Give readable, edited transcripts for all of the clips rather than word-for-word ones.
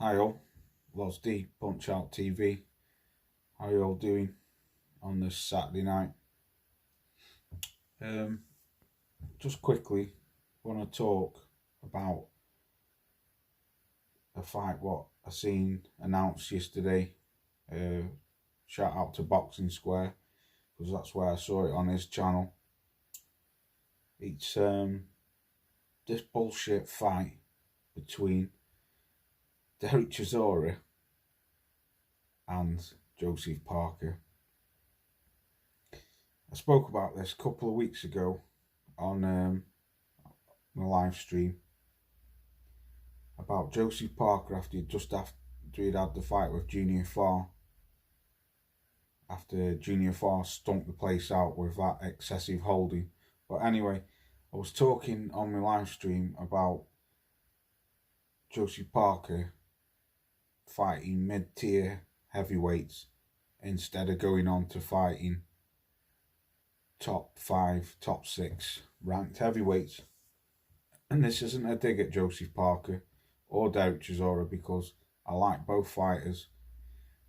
Hi all, Loz D, Punch Out TV. How you all doing on this Saturday night? Just quickly, want to talk about a fight what I seen announced yesterday. Shout out to Boxing Square, because that's where I saw it on his channel. It's this bullshit fight between dereck Chisora and Joseph Parker. I spoke about this a couple of weeks ago on my live stream about Joseph Parker after he'd had the fight with GTFOH. After GTFOH stunk the place out with that excessive holding. But anyway, I was talking on my live stream about Joseph Parker fighting mid-tier heavyweights instead of going on to fighting top 5, top 6 ranked heavyweights. And this isn't a dig at Joseph Parker or dereck Chisora, because I like both fighters,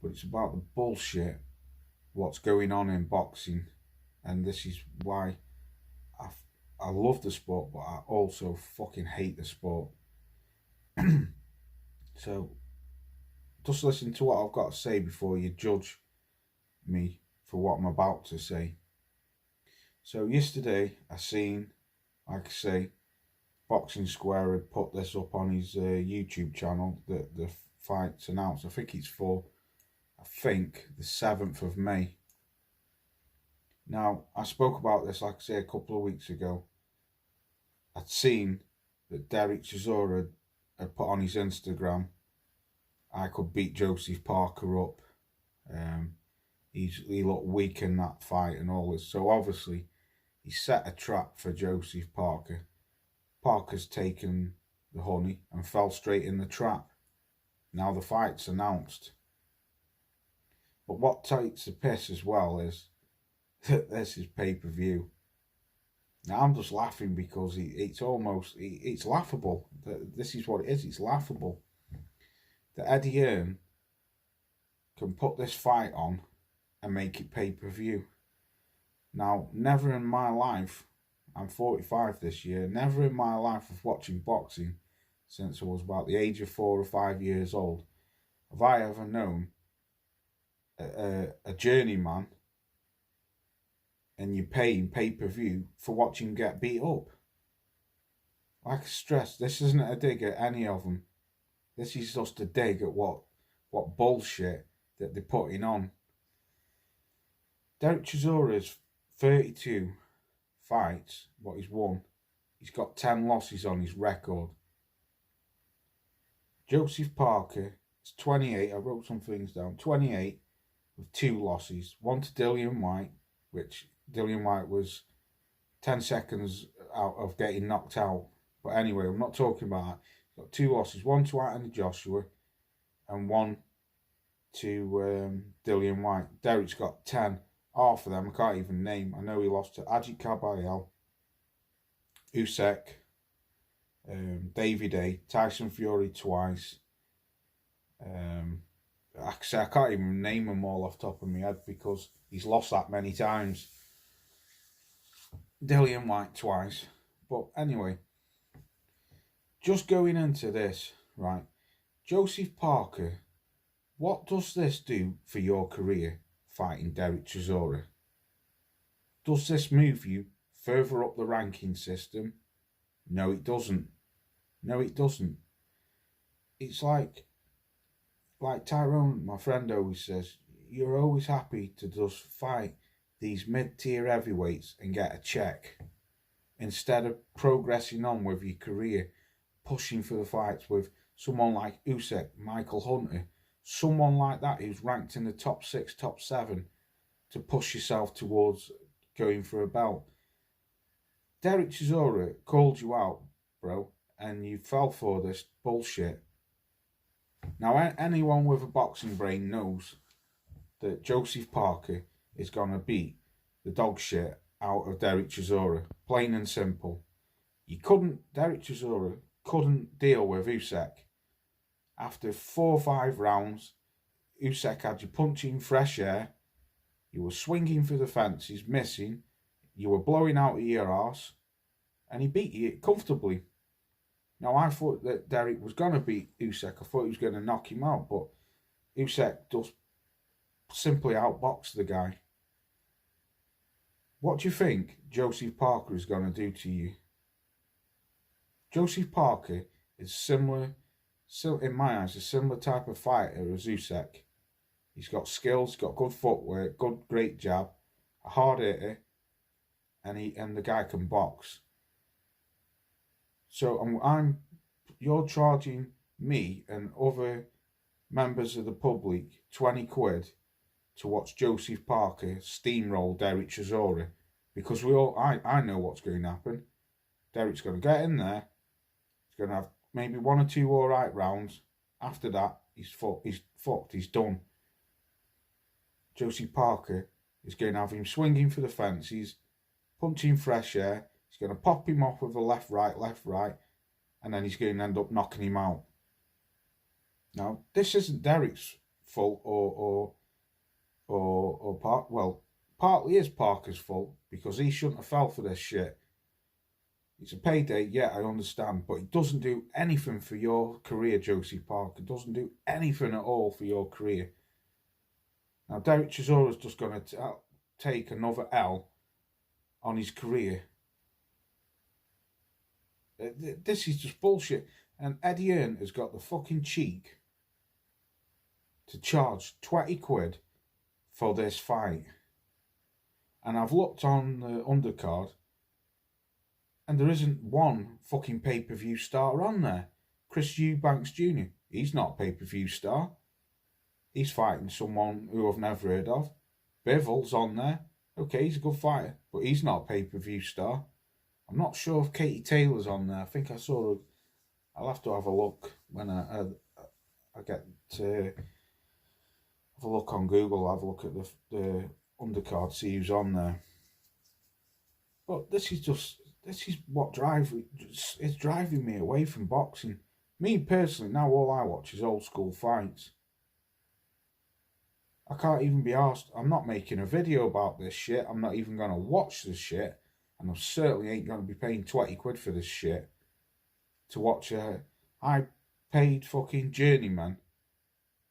but it's about the bullshit what's going on in boxing. And this is why I love the sport, but I also fucking hate the sport. So just listen to what I've got to say before you judge me for what I'm about to say. So yesterday I seen, like I say, Boxing Square had put this up on his YouTube channel, that the fight's announced. I think it's for, the 7th of May. Now, I spoke about this, like I say, a couple of weeks ago. I'd seen that dereck Chisora had put on his Instagram, I could beat Joseph Parker up. He looked weak in that fight and all this. So obviously, he set a trap for Joseph Parker. Parker's taken the honey and fell straight in the trap. Now the fight's announced. But what takes the piss as well is that this is pay-per-view. Now I'm just laughing because it's laughable. This is what it is, it's laughable. That Eddie Hearn can put this fight on and make it pay-per-view. Now, never in my life, I'm 45 this year, never in my life of watching boxing, since I was about the age of 4 or 5 years old, have I ever known a journeyman and you're paying pay-per-view for watching him get beat up. Like I stressed, this isn't a dig at any of them. This is just a dig at what bullshit that they're putting on. Dereck Chisora's 32 fights, what he's won. He's got 10 losses on his record. Joseph Parker is 28, I wrote some things down, 28 with 2 losses. One to Dillian Whyte, which Dillian Whyte was 10 seconds out of getting knocked out. But anyway, I'm not talking about that. He's got 2 losses, one to Anthony Joshua and one to Dillian Whyte. Derek's got 10. Half of them I can't even name. I know he lost to Ajit Kabayel, Usyk, David A, Tyson Fury twice. I can't even name them all off the top of my head because he's lost that many times. Dillian Whyte twice. But anyway, just going into this, right? Joseph Parker, what does this do for your career fighting dereck Chisora? Does this move you further up the ranking system? No, it doesn't. No, it doesn't. It's like Tyrone, my friend, always says, you're always happy to just fight these mid-tier heavyweights and get a check instead of progressing on with your career, pushing for the fights with someone like Usyk, Michael Hunter, someone like that who's ranked in the top 6, top 7 to push yourself towards going for a belt. Dereck Chisora called you out, bro, and you fell for this bullshit. Now, anyone with a boxing brain knows that Joseph Parker is going to beat the dog shit out of dereck Chisora. Plain and simple. Dereck Chisora couldn't deal with Usyk. after 4 or 5 rounds, Usyk had you punching fresh air, you were swinging for the fences, missing, you were blowing out of your arse, and he beat you comfortably. Now, I thought that Dereck was going to beat Usyk. I thought he was going to knock him out, but Usyk just simply outboxed the guy. What do you think Joseph Parker is going to do to you? Joseph Parker is similar, in my eyes, a similar type of fighter as Usyk. He's got skills, got good footwork, great jab, a hard hitter, and the guy can box. So you're charging me and other members of the public 20 quid to watch Joseph Parker steamroll Dereck Chisora, because I know what's going to happen. Dereck's going to get in there. He's going to have maybe 1 or 2 all right rounds. After that, he's fucked. He's done. Joseph Parker is going to have him swinging for the fences, punching fresh air. He's going to pop him off with a left, right, and then he's going to end up knocking him out. Now, this isn't Dereck's fault partly is Parker's fault, because he shouldn't have fell for this shit. It's a payday, yeah, I understand, but it doesn't do anything for your career, Joseph Parker. It doesn't do anything at all for your career. Now, Dereck Chisora's just going to take another L on his career. This is just bullshit. And Eddie Hearn has got the fucking cheek to charge 20 quid for this fight. And I've looked on the undercard, and there isn't one fucking pay-per-view star on there. Chris Eubanks Jr., he's not a pay-per-view star. He's fighting someone who I've never heard of. Bivell's on there. Okay, he's a good fighter, but he's not a pay-per-view star. I'm not sure if Katie Taylor's on there. I think I saw her. I'll have to have a look when I get to have a look on Google. I'll have a look at the undercard, see who's on there. But this is what it's driving me away from boxing. Me personally, now all I watch is old school fights. I can't even be asked. I'm not making a video about this shit. I'm not even going to watch this shit. And I certainly ain't going to be paying 20 quid for this shit to watch a high-paid fucking journeyman.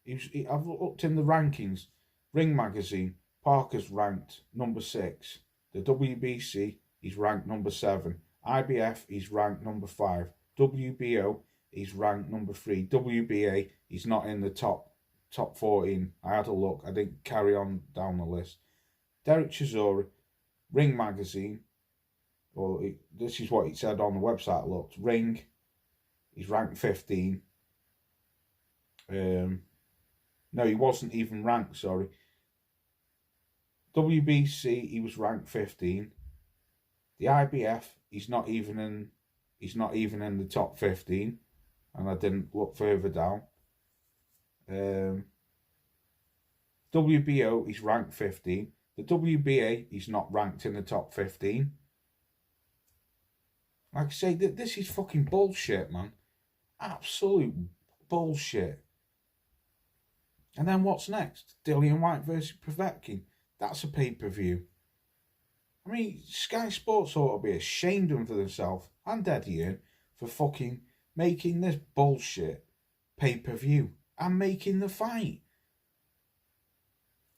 I've looked in the rankings. Ring Magazine, Parker's ranked number 6. The WBC, he's ranked number 7. IBF, he's ranked number 5. WBO, he's ranked number 3. WBA, he's not in the top 14. I had a look. I didn't carry on down the list. Dereck Chisora, Ring Magazine. Well, this is what it said on the website. I looked. Ring, he's ranked 15. No, he wasn't even ranked. Sorry. WBC, he was ranked 15. The IBF, he's not even in the top 15, and I didn't look further down. WBO, he's ranked 15. The WBA, he's not ranked in the top 15. Like I say, this is fucking bullshit, man. Absolute bullshit. And then what's next? Dillian Whyte versus Povetkin. That's a pay-per-view. I mean, Sky Sports ought to be ashamed of themselves and Eddie Hearn for fucking making this bullshit pay-per-view and making the fight.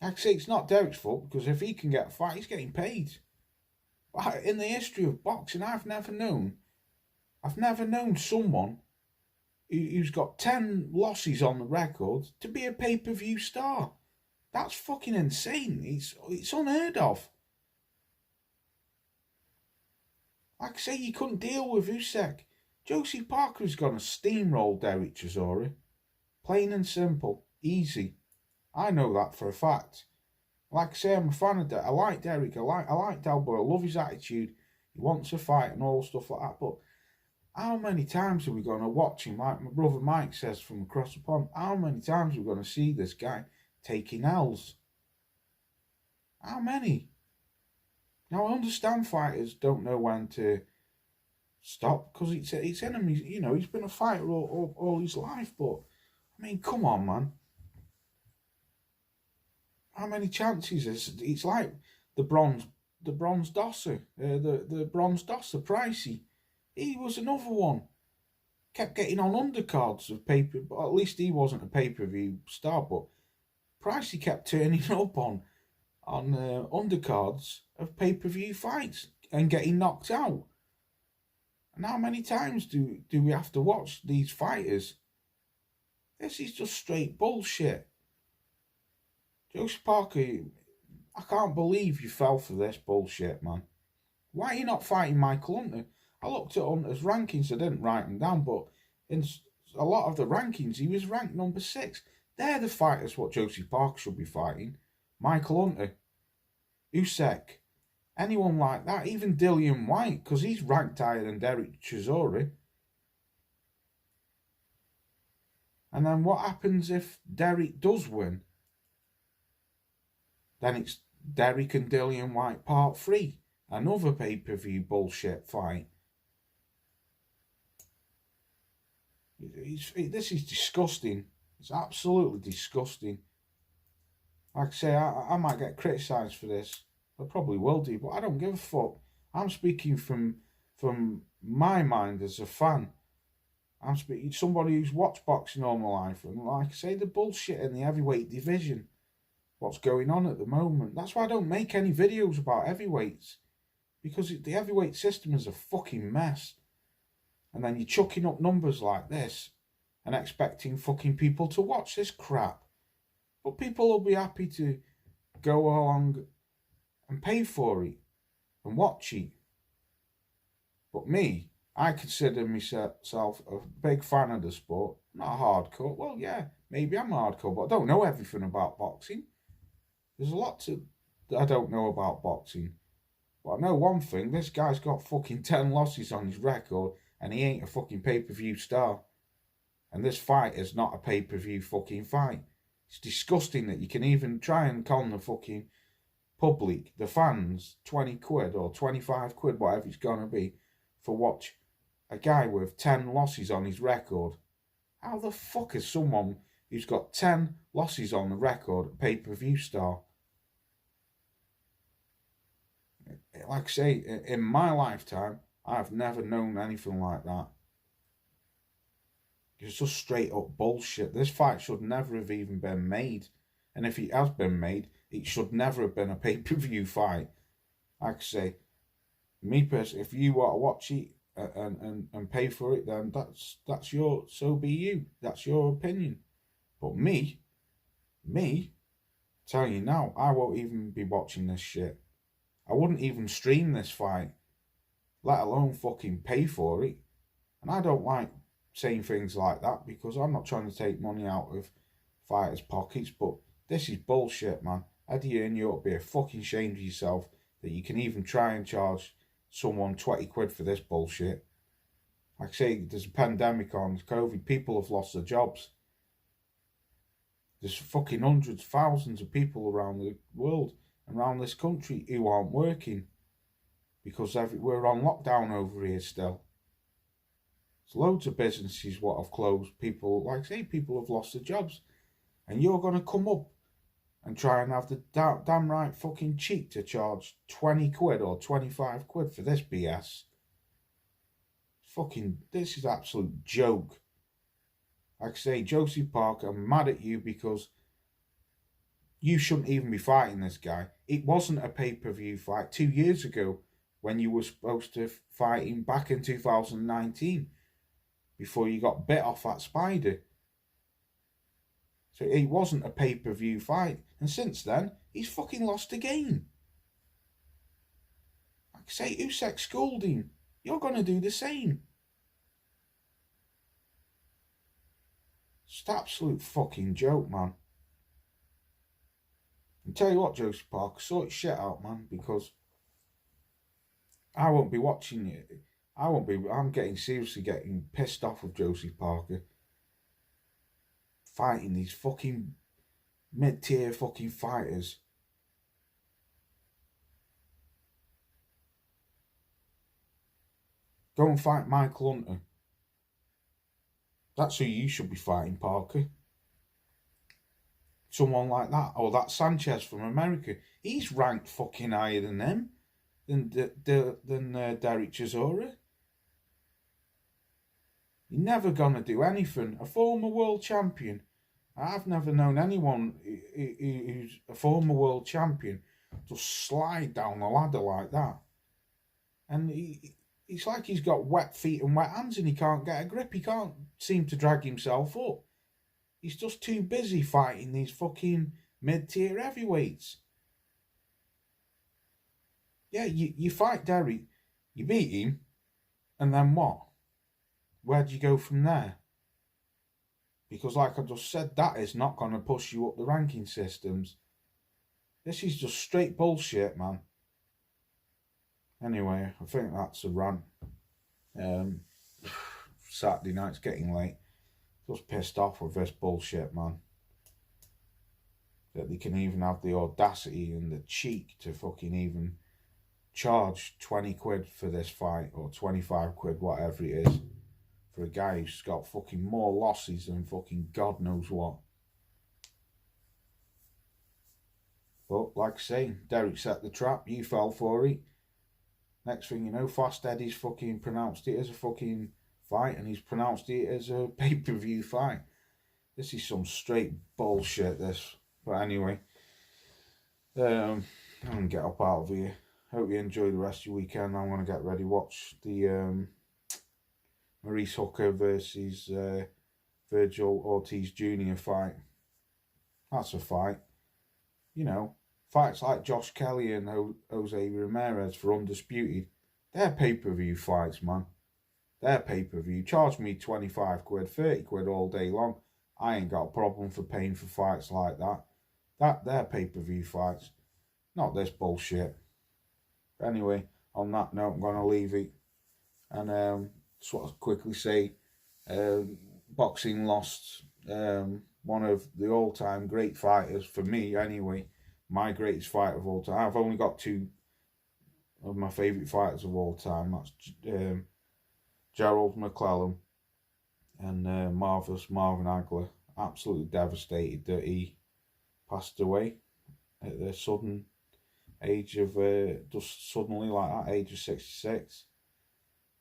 Like I say, it's not Dereck's fault, because if he can get a fight, he's getting paid. In the history of boxing, I've never known someone who's got 10 losses on the record to be a pay-per-view star. That's fucking insane. It's unheard of. Like I say, you couldn't deal with Usyk. Joseph Parker is going to steamroll Dereck Chisora. Plain and simple. Easy. I know that for a fact. Like I say, I'm a fan of Dereck. I like Dereck. I like Dalbo. I love his attitude. He wants to fight and all stuff like that. But how many times are we going to watch him? Like my brother Mike says from across the pond, how many times are we going to see this guy taking L's? How many? Now, I understand fighters don't know when to stop because it's enemies. You know, he's been a fighter all his life, but I mean, come on, man. How many chances is it's like the bronze dosser, the bronze dosser, Pricey. He was another one. Kept getting on undercards of paper, but at least he wasn't a pay-per-view star. But Pricey kept turning up on undercards of pay-per-view fights and getting knocked out. And how many times do we have to watch these fighters? This is just straight bullshit. Joseph Parker, I can't believe you fell for this bullshit, man. Why are you not fighting Michael Hunter? I looked at Hunter's rankings, I didn't write them down, but in a lot of the rankings, he was ranked number 6. They're the fighters what Joseph Parker should be fighting. Michael Hunter, Usyk, anyone like that, even Dillian White, because he's ranked higher than Dereck Chisora. And then what happens if Dereck does win? Then it's Dereck and Dillian White Part 3. Another pay-per-view bullshit fight. This is disgusting. It's absolutely disgusting. Like I say, I might get criticised for this. I probably will do, but I don't give a fuck. I'm speaking from my mind as a fan. I'm speaking somebody who's watched boxing all my life, and like I say, the bullshit in the heavyweight division. What's going on at the moment. That's why I don't make any videos about heavyweights. Because the heavyweight system is a fucking mess. And then you're chucking up numbers like this and expecting fucking people to watch this crap. But people will be happy to go along and pay for it and watch it. But me, I consider myself a big fan of the sport. Not hardcore. Well, yeah, maybe I'm hardcore, but I don't know everything about boxing. There's a lot that I don't know about boxing. But I know one thing, this guy's got fucking 10 losses on his record and he ain't a fucking pay-per-view star. And this fight is not a pay-per-view fucking fight. It's disgusting that you can even try and con the fucking public, the fans, 20 quid or 25 quid, whatever it's gonna be, for watch a guy with 10 losses on his record. How the fuck is someone who's got 10 losses on the record a pay-per-view star? Like I say, in my lifetime, I've never known anything like that. It's just straight up bullshit. This fight should never have even been made. And if it has been made, it should never have been a pay-per-view fight. Like I say, me personally, if you want to watch it and pay for it, then that's your, so be you. That's your opinion. But me, tell you now, I won't even be watching this shit. I wouldn't even stream this fight, let alone fucking pay for it. And I don't like saying things like that because I'm not trying to take money out of fighters' pockets, but this is bullshit, man. Eddie Hearn, you ought to be a fucking ashamed of yourself that you can even try and charge someone 20 quid for this bullshit. Like I say, there's a pandemic on, COVID, people have lost their jobs. There's fucking hundreds, thousands of people around the world, around this country, who aren't working because we're on lockdown over here still. There's loads of businesses what have closed. People, like I say, people have lost their jobs. And you're going to come up and try and have the damn right fucking cheek to charge 20 quid or 25 quid for this BS. Fucking, this is absolute joke. Like I say, Joseph Parker, I'm mad at you because you shouldn't even be fighting this guy. It wasn't a pay-per-view fight 2 years ago when you were supposed to fight him back in 2019 before you got bit off that spider. So it wasn't a pay-per-view fight. And since then, he's fucking lost again. Like I say, Usyk schooled him. You're going to do the same. It's an absolute fucking joke, man. And tell you what, Joseph Parker, sort your shit out, man, because I won't be watching it. I'm seriously getting pissed off with Joseph Parker. Fighting these fucking mid-tier fucking fighters. Go and fight Michael Hunter. That's who you should be fighting, Parker. someone like that, or that Sanchez from America, he's ranked fucking higher than them, than Dereck Chisora. You're never gonna do anything. A former world champion. I've never known anyone who's a former world champion just slide down the ladder like that. And it's like he's got wet feet and wet hands and he can't get a grip. He can't seem to drag himself up. He's just too busy fighting these fucking mid-tier heavyweights. Yeah, you fight Dereck, you beat him, and then what? Where do you go from there? Because like I just said, that is not going to push you up the ranking systems. This is just straight bullshit, man. Anyway, I think that's a rant. Saturday night's getting late. Just pissed off with this bullshit, man. That they can even have the audacity and the cheek to fucking even charge 20 quid for this fight, or 25 quid, whatever it is, for a guy who's got fucking more losses than fucking God knows what. But like I say, Dereck set the trap, you fell for it. Next thing you know, Fast Eddie's fucking pronounced it as a fucking fight, and he's pronounced it as a pay-per-view fight. This is some straight bullshit, this. But anyway, I'm going to get up out of here. Hope you enjoy the rest of your weekend. I'm going to get ready, watch the Maurice Hooker versus Virgil Ortiz Jr. fight. That's a fight. You know, fights like Josh Kelly and Jose Ramirez for Undisputed, they're pay-per-view fights, man. They're pay-per-view. Charge me 25 quid, 30 quid all day long. I ain't got a problem for paying for fights like that. They're pay-per-view fights. Not this bullshit. Anyway, on that note, I'm going to leave it. And just want to quickly say, boxing lost one of the all-time great fighters, for me anyway, my greatest fighter of all time. I've only got two of my favourite fighters of all time. That's Gerald McClellan and Marvelous Marvin Hagler. Absolutely devastated that he passed away at the sudden age of, just suddenly like that, age of 66.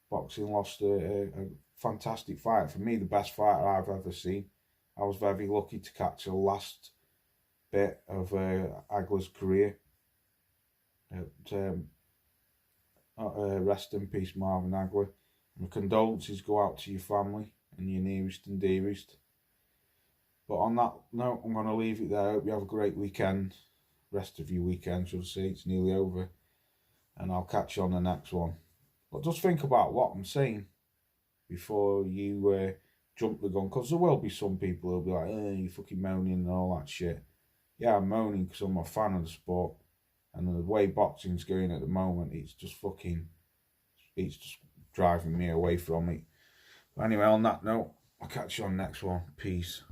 Boxing lost a fantastic fighter. For me, the best fighter I've ever seen. I was very lucky to catch the last bit of Hagler's career. Rest in peace, Marvin Hagler. My condolences go out to your family and your nearest and dearest. But on that note, I'm going to leave it there. I hope you have a great weekend. Rest of your weekend, should I say. It's nearly over. And I'll catch you on the next one. But just think about what I'm saying before you jump the gun. Because there will be some people who'll be like, you're fucking moaning and all that shit. Yeah, I'm moaning because I'm a fan of the sport. And the way boxing's going at the moment, it's just driving me away from it. But anyway, on that note, I'll catch you on the next one. Peace.